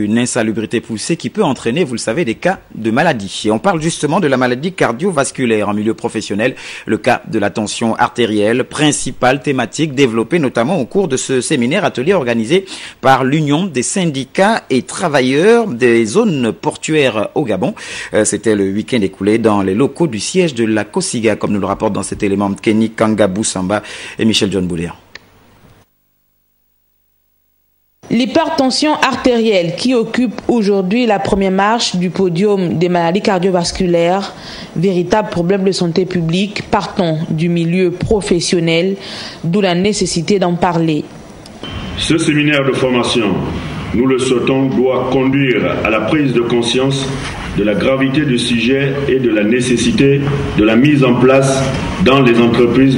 Une insalubrité poussée qui peut entraîner, vous le savez, des cas de maladie. Et on parle justement de la maladie cardiovasculaire en milieu professionnel, le cas de la tension artérielle, principale thématique développée notamment au cours de ce séminaire atelier organisé par l'Union des syndicats et travailleurs des zones portuaires au Gabon. C'était le week-end écoulé dans les locaux du siège de la COSIGA, comme nous le rapportent dans cet élément Kenny Kangabou Samba et Michel John Bouléa. L'hypertension artérielle qui occupe aujourd'hui la première marche du podium des maladies cardiovasculaires, véritable problème de santé publique, partant du milieu professionnel, d'où la nécessité d'en parler. Ce séminaire de formation, nous le souhaitons, doit conduire à la prise de conscience de la gravité du sujet et de la nécessité de la mise en place dans les entreprises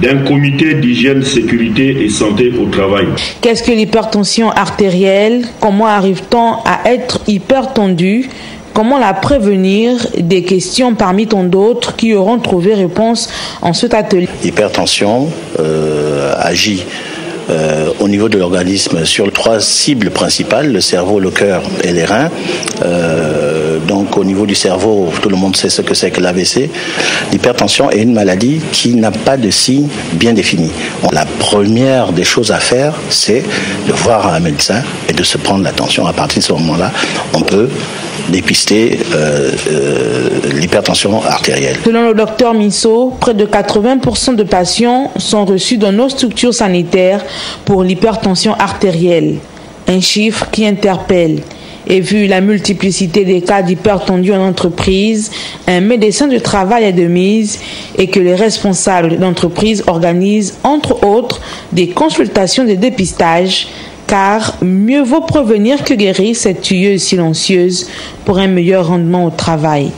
d'un comité d'hygiène, sécurité et santé au travail. Qu'est-ce que l'hypertension artérielle? Comment arrive-t-on à être hypertendu? Comment la prévenir? Des questions parmi tant d'autres qui auront trouvé réponse en cet atelier. L'hypertension agit au niveau de l'organisme sur 3 cibles principales, le cerveau, le cœur et les reins. Donc au niveau du cerveau, tout le monde sait ce que c'est que l'AVC. L'hypertension est une maladie qui n'a pas de signes bien définis. La première des choses à faire, c'est de voir un médecin et de se prendre la tension. À partir de ce moment-là, on peut dépister l'hypertension artérielle. Selon le docteur Misso, près de 80% de patients sont reçus dans nos structures sanitaires pour l'hypertension artérielle. Un chiffre qui interpelle. Et vu la multiplicité des cas d'hypertendu en entreprise, un médecin de travail est de mise et que les responsables d'entreprise organisent, entre autres, des consultations de dépistage, car mieux vaut prévenir que guérir cette tueuse silencieuse pour un meilleur rendement au travail.